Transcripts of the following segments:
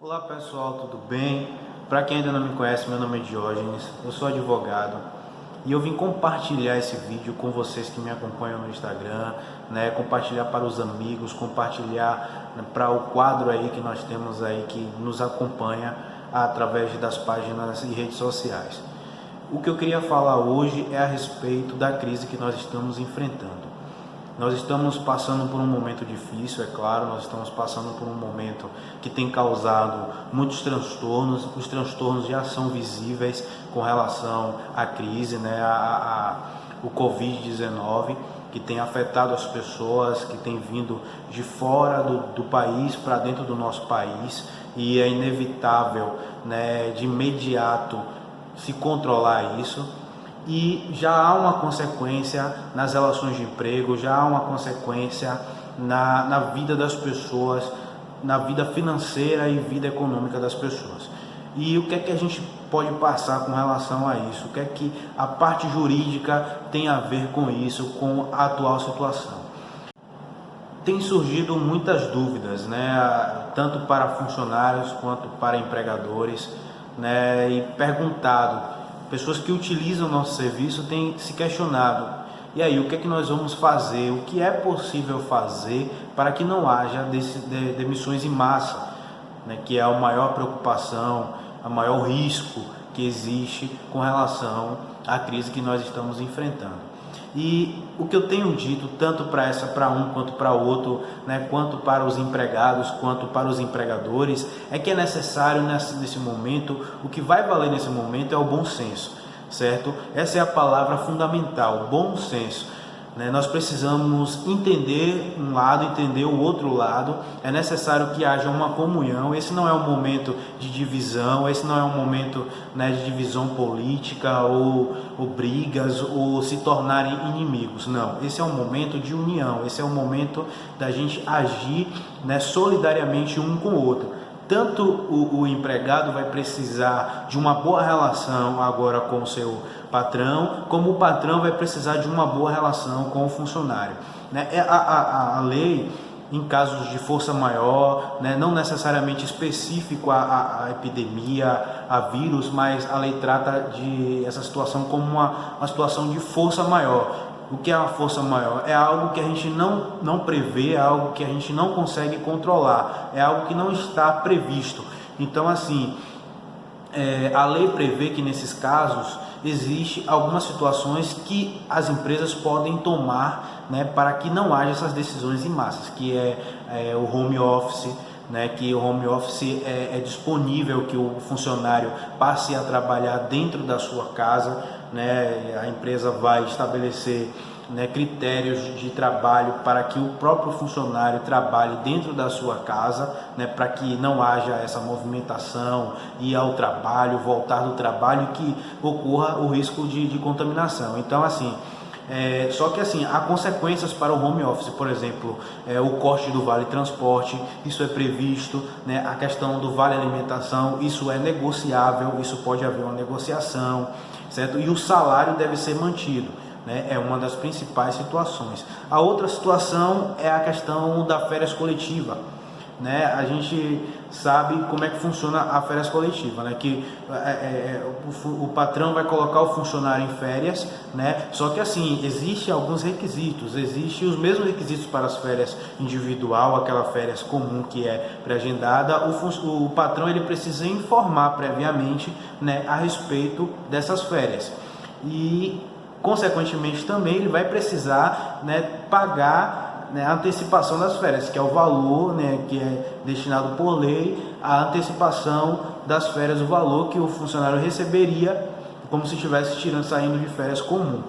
Olá pessoal, tudo bem? Para quem ainda não me conhece, meu nome é Diógenes, eu sou advogado e eu vim compartilhar esse vídeo com vocês que me acompanham no Instagram, compartilhar para os amigos, compartilhar para o quadro aí que nós temos aí que nos acompanha através das páginas e redes sociais. O que eu queria falar hoje é a respeito da crise que nós estamos enfrentando. Nós estamos passando por um momento difícil, é claro, nós estamos passando por um momento que tem causado muitos transtornos, os transtornos já são visíveis com relação à crise, o Covid-19, que tem afetado as pessoas, que tem vindo de fora do país para dentro do nosso país, e é inevitável, de imediato se controlar isso. E já há uma consequência nas relações de emprego, já há uma consequência na vida das pessoas, na vida financeira e vida econômica das pessoas. E o que é que a gente pode passar com relação a isso? O que é que a parte jurídica tem a ver com isso, com a atual situação? Tem surgido muitas dúvidas, tanto para funcionários quanto para empregadores, e perguntado. Pessoas que utilizam o nosso serviço têm se questionado, e aí, o que é que nós vamos fazer? O que é possível fazer para que não haja demissões em massa, que é a maior preocupação, a maior risco que existe com relação à crise que nós estamos enfrentando. E o que eu tenho dito, tanto para um quanto para outro, quanto para os empregados, quanto para os empregadores, é que é necessário nesse momento, o que vai valer nesse momento é o bom senso, certo? Essa é a palavra fundamental, bom senso. Nós precisamos entender um lado, entender o outro lado. É necessário que haja uma comunhão. Esse não é um momento de divisão, esse não é um momento de divisão política ou brigas ou se tornarem inimigos. Não, esse é um momento de união, esse é um momento da gente agir solidariamente um com o outro. Tanto o empregado vai precisar de uma boa relação agora com o seu patrão, como o patrão vai precisar de uma boa relação com o funcionário. A lei, em casos de força maior, não necessariamente específico a epidemia, a vírus, mas a lei trata de essa situação como uma situação de força maior. O que é uma força maior? É algo que a gente não prevê, é algo que a gente não consegue controlar, é algo que não está previsto. Então, assim, a lei prevê que nesses casos existe algumas situações que as empresas podem tomar, para que não haja essas decisões em massas, que é o home office, que o home office é disponível, que o funcionário passe a trabalhar dentro da sua casa, a empresa vai estabelecer critérios de trabalho para que o próprio funcionário trabalhe dentro da sua casa, para que não haja essa movimentação, ir ao trabalho, voltar do trabalho, que ocorra o risco de contaminação. Então, assim, só que assim, há consequências para o home office, por exemplo, o corte do vale transporte, isso é previsto, a questão do vale alimentação, isso é negociável, isso pode haver uma negociação, certo? E o salário deve ser mantido, é uma das principais situações. A outra situação é a questão da férias coletiva. A gente sabe como é que funciona a férias coletiva, que o patrão vai colocar o funcionário em férias, só que assim, existem alguns requisitos, existem os mesmos requisitos para as férias individual, aquela férias comum que é pré-agendada. O patrão ele precisa informar previamente, a respeito dessas férias, e consequentemente também ele vai precisar, pagar a antecipação das férias, que é o valor, que é destinado por lei, a antecipação das férias, o valor que o funcionário receberia como se estivesse saindo de férias comum.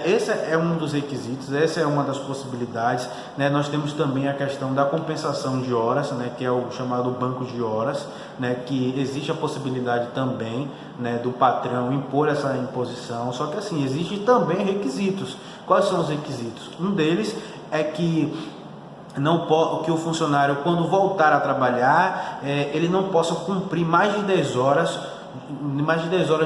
Esse é um dos requisitos, essa é uma das possibilidades. Nós temos também a questão da compensação de horas, que é o chamado banco de horas, que existe a possibilidade também, do patrão impor essa imposição. Só que assim, existem também requisitos. Quais são os requisitos? Um deles é que o funcionário, quando voltar a trabalhar, ele não possa cumprir mais de 10 horas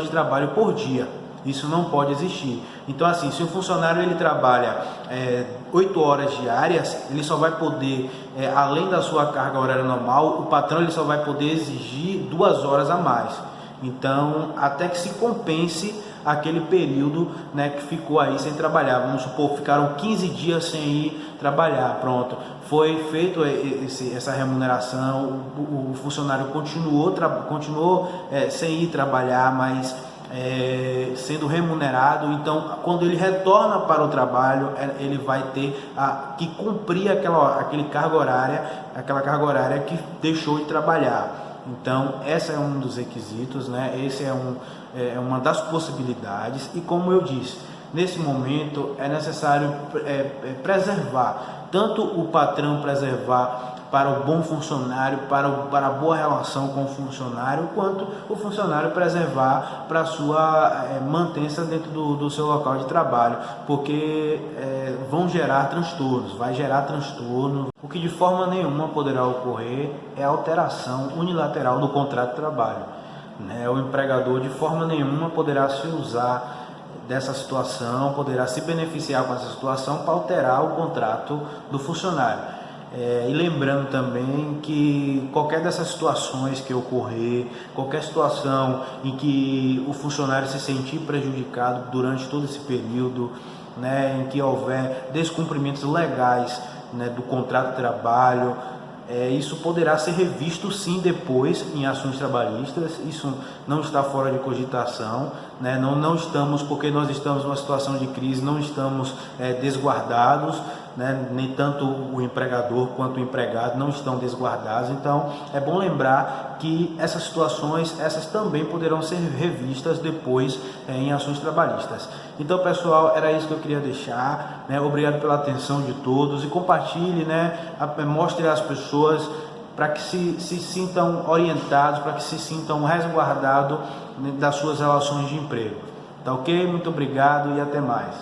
de trabalho por dia. Isso não pode existir. Então, assim, se o funcionário ele trabalha 8 horas diárias, ele só vai poder, além da sua carga horária normal, o patrão ele só vai poder exigir 2 horas a mais. Então, até que se compense aquele período, né, que ficou aí sem trabalhar. Vamos supor, ficaram 15 dias sem ir trabalhar, pronto. Foi feito essa remuneração, o funcionário continuou sem ir trabalhar, mas sendo remunerado. Então, quando ele retorna para o trabalho, ele vai ter que cumprir aquela carga horária que deixou de trabalhar. Então, essa é um dos requisitos, né? Esse é uma das possibilidades. E como eu disse, nesse momento é necessário preservar, tanto o patrão preservar para o bom funcionário, para a boa relação com o funcionário, quanto o funcionário preservar para a sua mantença dentro do seu local de trabalho, porque vai gerar transtornos. O que de forma nenhuma poderá ocorrer é a alteração unilateral do contrato de trabalho, né? O empregador de forma nenhuma poderá se usar dessa situação, poderá se beneficiar com essa situação para alterar o contrato do funcionário. E lembrando também que qualquer dessas situações que ocorrer, qualquer situação em que o funcionário se sentir prejudicado durante todo esse período, né, em que houver descumprimentos legais, né, do contrato de trabalho, isso poderá ser revisto sim depois em ações trabalhistas. Isso não está fora de cogitação, né? Não estamos, porque nós estamos numa situação de crise, não estamos desguardados, né? Nem tanto o empregador quanto o empregado não estão desguardados. Então é bom lembrar que essas situações, essas também poderão ser revistas depois em ações trabalhistas. Então, pessoal, era isso que eu queria deixar, né? Obrigado pela atenção de todos e compartilhe, né? Mostre às pessoas para que se sintam orientados, para que se sintam resguardados, né, das suas relações de emprego. Tá ok? Muito obrigado e até mais.